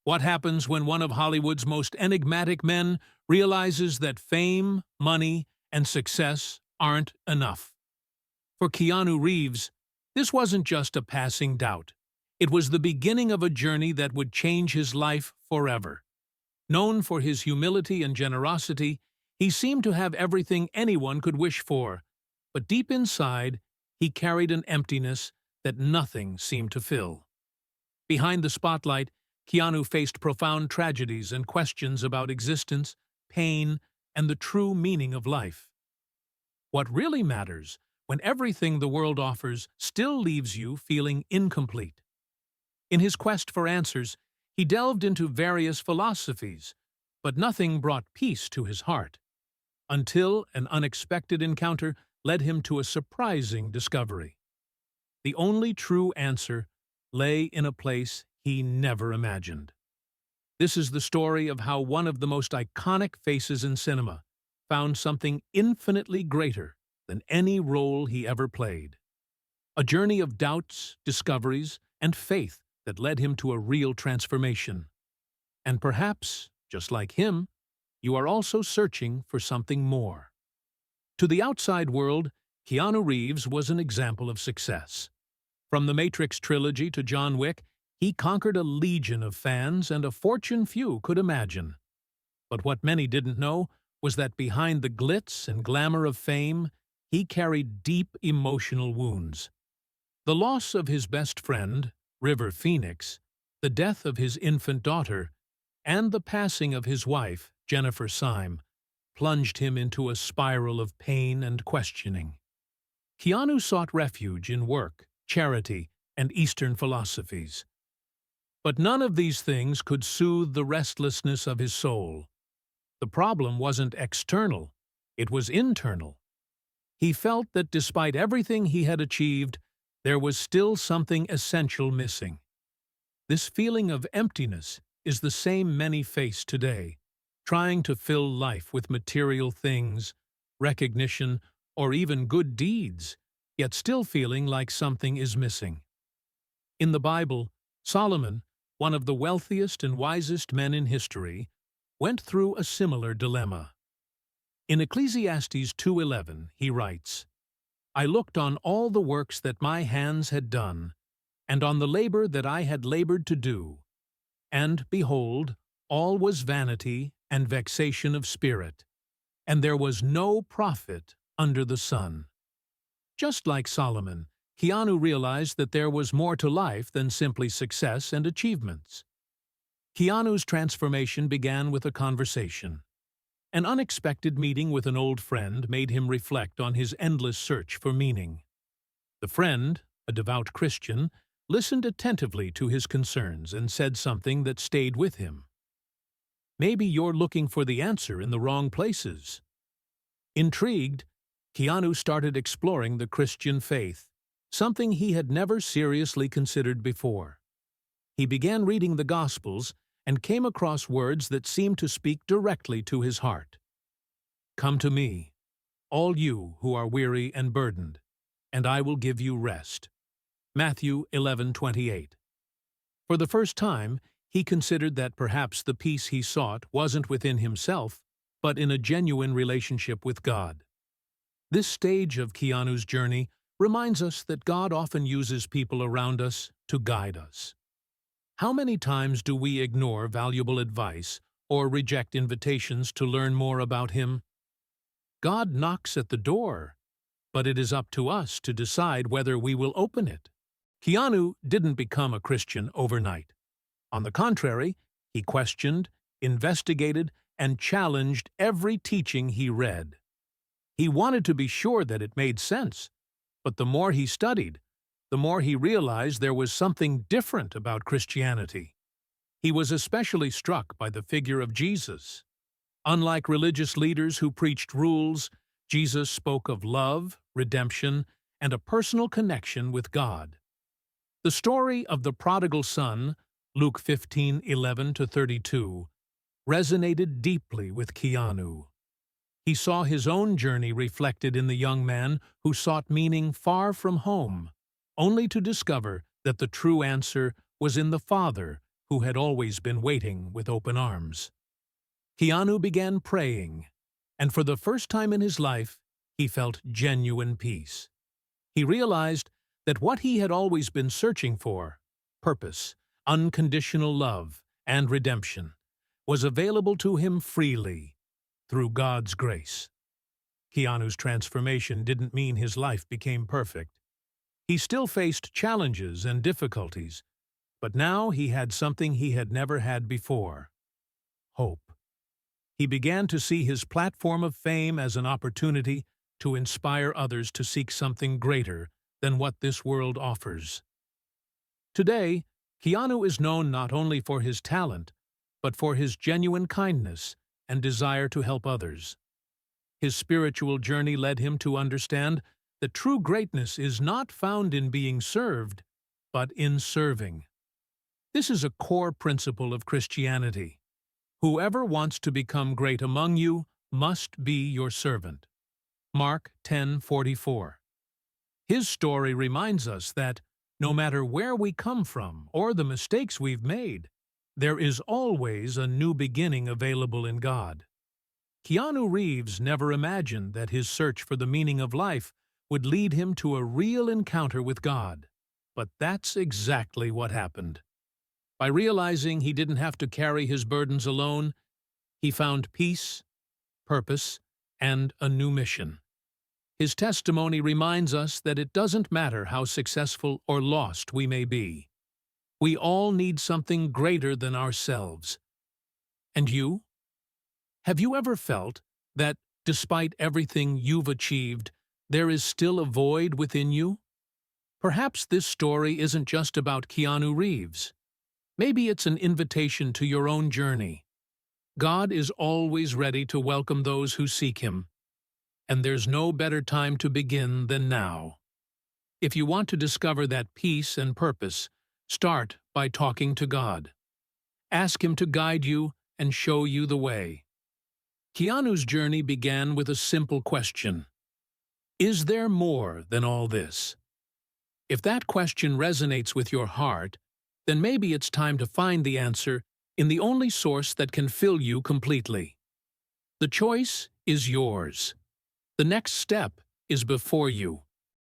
What happens when one of Hollywood's most enigmatic men realizes that fame, money, and success aren't enough? For Keanu Reeves, this wasn't just a passing doubt. It was the beginning of a journey that would change his life forever. Known for his humility and generosity, he seemed to have everything anyone could wish for, but deep inside, he carried an emptiness that nothing seemed to fill. Behind the spotlight, Keanu faced profound tragedies and questions about existence, pain, and the true meaning of life. What really matters when everything the world offers still leaves you feeling incomplete? In his quest for answers, he delved into various philosophies, but nothing brought peace to his heart, until an unexpected encounter led him to a surprising discovery. The only true answer lay in a place he never imagined. This is the story of how one of the most iconic faces in cinema found something infinitely greater than any role he ever played. A journey of doubts, discoveries, and faith that led him to a real transformation. And perhaps, just like him, you are also searching for something more. To the outside world, Keanu Reeves was an example of success. From the Matrix trilogy to John Wick, he conquered a legion of fans and a fortune few could imagine. But what many didn't know was that behind the glitz and glamour of fame, he carried deep emotional wounds. The loss of his best friend, River Phoenix, the death of his infant daughter, and the passing of his wife, Jennifer Syme, plunged him into a spiral of pain and questioning. Keanu sought refuge in work, charity, and Eastern philosophies. But none of these things could soothe the restlessness of his soul. The problem wasn't external, it was internal. He felt that despite everything he had achieved, there was still something essential missing. This feeling of emptiness is the same many face today, trying to fill life with material things, recognition, or even good deeds, yet still feeling like something is missing. In the Bible, Solomon, one of the wealthiest and wisest men in history, went through a similar dilemma. In Ecclesiastes 2:11, he writes, "I looked on all the works that my hands had done, and on the labor that I had labored to do, and, behold, all was vanity and vexation of spirit, and there was no profit under the sun." Just like Solomon, Keanu realized that there was more to life than simply success and achievements. Keanu's transformation began with a conversation. An unexpected meeting with an old friend made him reflect on his endless search for meaning. The friend, a devout Christian, listened attentively to his concerns and said something that stayed with him. "Maybe you're looking for the answer in the wrong places." Intrigued, Keanu started exploring the Christian faith, something he had never seriously considered before. He began reading the Gospels and came across words that seemed to speak directly to his heart. "Come to me, all you who are weary and burdened, and I will give you rest." Matthew 11:28. For the first time, he considered that perhaps the peace he sought wasn't within himself, but in a genuine relationship with God. This stage of Keanu's journey reminds us that God often uses people around us to guide us. How many times do we ignore valuable advice or reject invitations to learn more about Him? God knocks at the door, but it is up to us to decide whether we will open it. Keanu didn't become a Christian overnight. On the contrary, he questioned, investigated, and challenged every teaching he read. He wanted to be sure that it made sense, but the more he studied, the more he realized there was something different about Christianity. He was especially struck by the figure of Jesus. Unlike religious leaders who preached rules, Jesus spoke of love, redemption, and a personal connection with God. The story of the prodigal son, Luke 15:11-32, resonated deeply with Keanu. He saw his own journey reflected in the young man who sought meaning far from home, only to discover that the true answer was in the Father who had always been waiting with open arms. Keanu began praying, and for the first time in his life, he felt genuine peace. He realized that what he had always been searching for, purpose, unconditional love, and redemption, was available to him freely through God's grace. Keanu's transformation didn't mean his life became perfect. He still faced challenges and difficulties, but now he had something he had never had before: hope. He began to see his platform of fame as an opportunity to inspire others to seek something greater than what this world offers. Today, Keanu is known not only for his talent, but for his genuine kindness and desire to help others. His spiritual journey led him to understand that true greatness is not found in being served, but in serving. This is a core principle of Christianity. Whoever wants to become great among you must be your servant. Mark 10:44. His story reminds us that no matter where we come from or the mistakes we've made, there is always a new beginning available in God. Keanu Reeves never imagined that his search for the meaning of life would lead him to a real encounter with God. But that's exactly what happened. By realizing he didn't have to carry his burdens alone, he found peace, purpose, and a new mission. His testimony reminds us that it doesn't matter how successful or lost we may be. We all need something greater than ourselves. And you? Have you ever felt that, despite everything you've achieved, there is still a void within you? Perhaps this story isn't just about Keanu Reeves. Maybe it's an invitation to your own journey. God is always ready to welcome those who seek Him, and there's no better time to begin than now. If you want to discover that peace and purpose, start by talking to God. Ask Him to guide you and show you the way. Keanu's journey began with a simple question: is there more than all this? If that question resonates with your heart, then maybe it's time to find the answer in the only source that can fill you completely. The choice is yours. The next step is before you.